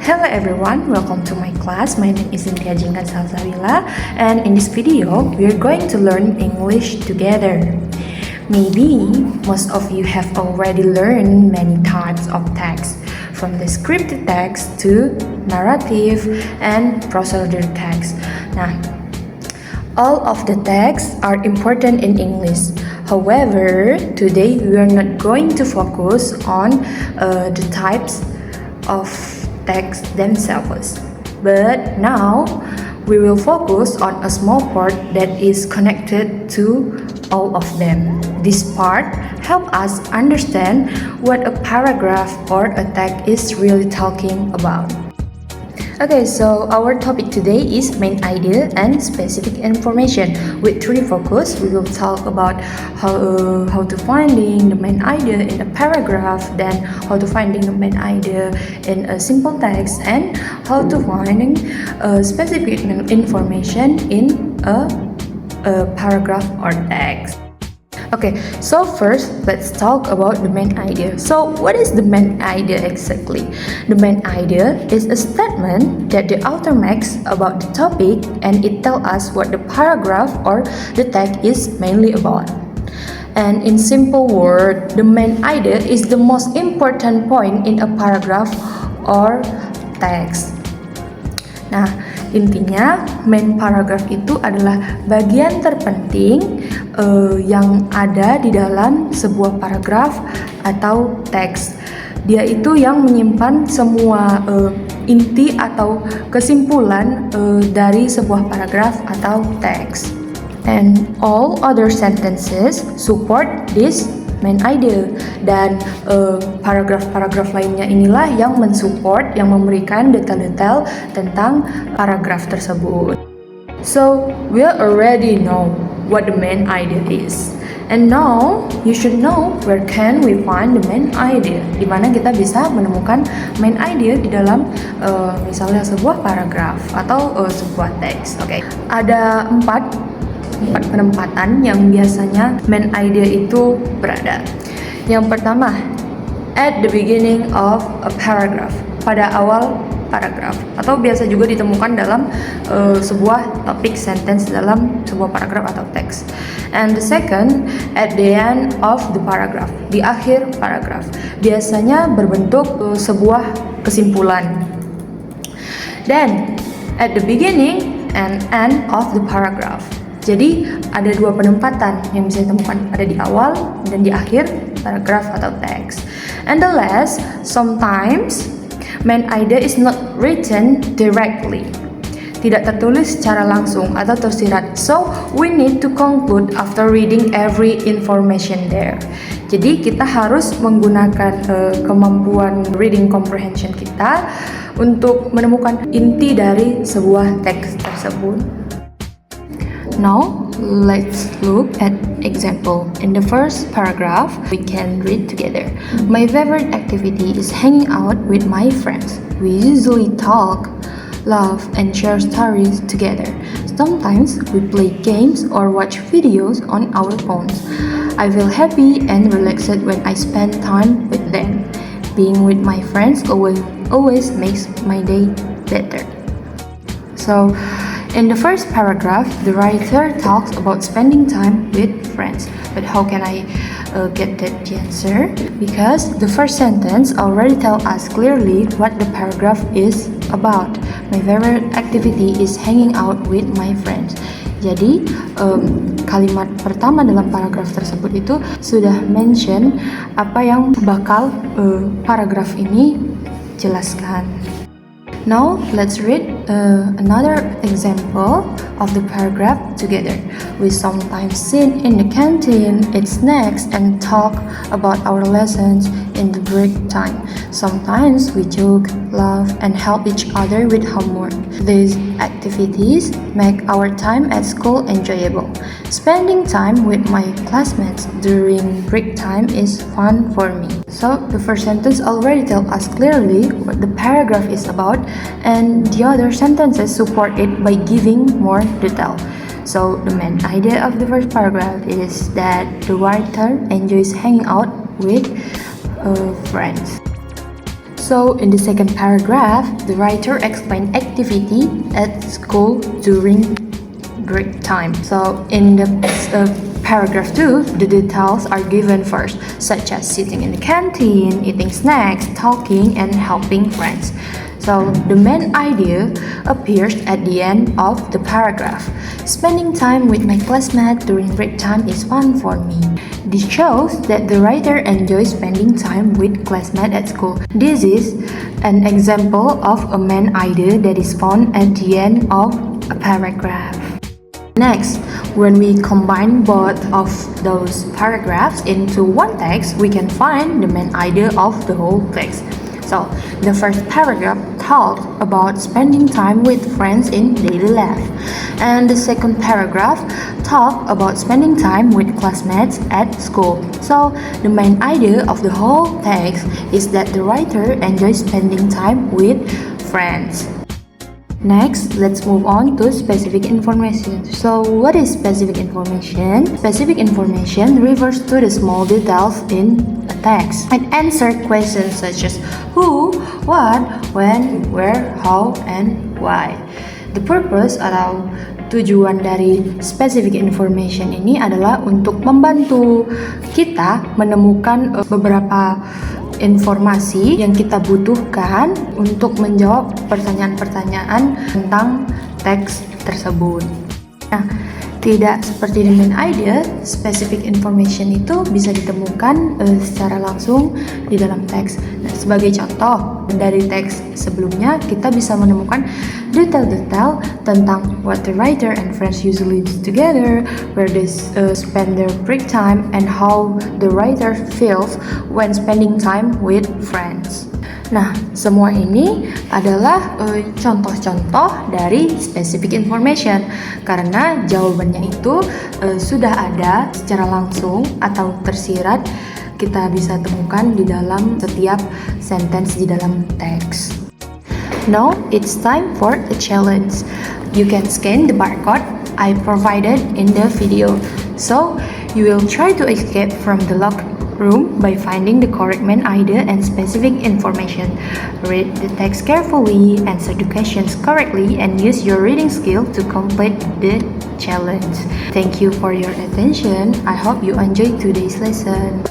Hello everyone, welcome to my class. My name is Cynthia Jingkan Salsabila, and in this video, we are going to learn English together. Maybe most of you have already learned many types of text, from the scripted text to narrative and procedure text. Nah, all of the texts are important in English. However, today we are not going to focus on the types of text themselves. But now we will focus on a small part that is connected to all of them. This part helps us understand what a paragraph or a text is really talking about. Okay, so our topic today is main idea and specific information. With three focus, we will talk about how to finding the main idea in a paragraph, then how to finding the main idea in a simple text, and how to finding specific information in a paragraph or text. Okay, so first let's talk about the main idea. So what is the main idea exactly? The main idea is a statement that the author makes about the topic, and it tells us what the paragraph or the text is mainly about. And in simple words, the main idea is the most important point in a paragraph or text. Nah, intinya main paragraph itu adalah bagian terpenting yang ada di dalam sebuah paragraf atau teks. Dia itu yang menyimpan semua inti atau kesimpulan dari sebuah paragraf atau teks. And all other sentences support this main idea, dan paragraf-paragraf lainnya inilah yang mensupport, yang memberikan detail-detail tentang paragraf tersebut. So we already know what the main idea is, and now you should know where can we find the main idea, di mana kita bisa menemukan main idea di dalam misalnya sebuah paragraf atau sebuah teks. Oke, ada empat penempatan yang biasanya main idea itu berada. Yang pertama, at the beginning of a paragraph, pada awal paragraf, atau biasa juga ditemukan dalam sebuah topik sentence dalam sebuah paragraf atau teks. And the second, at the end of the paragraph, di akhir paragraf, biasanya berbentuk sebuah kesimpulan. Then at the beginning and end of the paragraph. Jadi ada dua penempatan yang bisa ditemukan, ada di awal dan di akhir paragraf atau teks. And the last, sometimes main idea is not written directly, tidak tertulis secara langsung atau tersirat. So we need to conclude after reading every information there. Jadi kita harus menggunakan kemampuan reading comprehension kita untuk menemukan inti dari sebuah teks tersebut. Now, let's look at example. In the first paragraph, we can read together. My favorite activity is hanging out with my friends. We usually talk, laugh, and share stories together. Sometimes we play games or watch videos on our phones. I feel happy and relaxed when I spend time with them. Being with my friends always makes my day better. So, in the first paragraph, the writer talks about spending time with friends. But how can I get that answer? Because the first sentence already tells us clearly what the paragraph is about. My favorite activity is hanging out with my friends. Jadi, kalimat pertama dalam paragraf tersebut itu sudah mention apa yang bakal paragraf ini jelaskan. Now, let's read another example of the paragraph together. We sometimes sit in the canteen, eat snacks, and talk about our lessons in the break time. Sometimes we joke, laugh, and help each other with homework. These activities make our time at school enjoyable. Spending time with my classmates during break time is fun for me. So, the first sentence already tells us clearly what the paragraph is about, and the other sentences support it by giving more detail. So the main idea of the first paragraph is that the writer enjoys hanging out with friends. So in the second paragraph, the writer explained activity at school during break time. So in the paragraph 2, the details are given first, such as sitting in the canteen, eating snacks, talking, and helping friends. So the main idea appears at the end of the paragraph. Spending time with my classmates during break time is fun for me. This shows that the writer enjoys spending time with classmates at school. This is an example of a main idea that is found at the end of a paragraph. Next, when we combine both of those paragraphs into one text, we can find the main idea of the whole text. So, the first paragraph talks about spending time with friends in daily life, and the second paragraph talks about spending time with classmates at school. So, the main idea of the whole text is that the writer enjoys spending time with friends. Next, let's move on to specific information. So, what is specific information? Specific information refers to the small details in a text and answer questions such as who, what, when, where, how, and why. The purpose atau tujuan dari specific information ini adalah untuk membantu kita menemukan beberapa informasi yang kita butuhkan untuk menjawab pertanyaan-pertanyaan tentang teks tersebut. Nah, tidak seperti the main idea, specific information itu bisa ditemukan secara langsung di dalam teks. Nah, sebagai contoh, dari teks sebelumnya kita bisa menemukan detail-detail tentang what the writer and friends usually do together, where they spend their break time, and how the writer feels when spending time with friends. Nah, semua ini adalah contoh-contoh dari specific information karena jawabannya itu sudah ada secara langsung atau tersirat kita bisa temukan di dalam setiap sentence di dalam teks. Now, it's time for a challenge. You can scan the barcode I provided in the video. So, you will try to escape from the locked room by finding the correct main idea and specific information. Read the text carefully, answer the questions correctly, and use your reading skill to complete the challenge. Thank you for your attention. I hope you enjoyed today's lesson.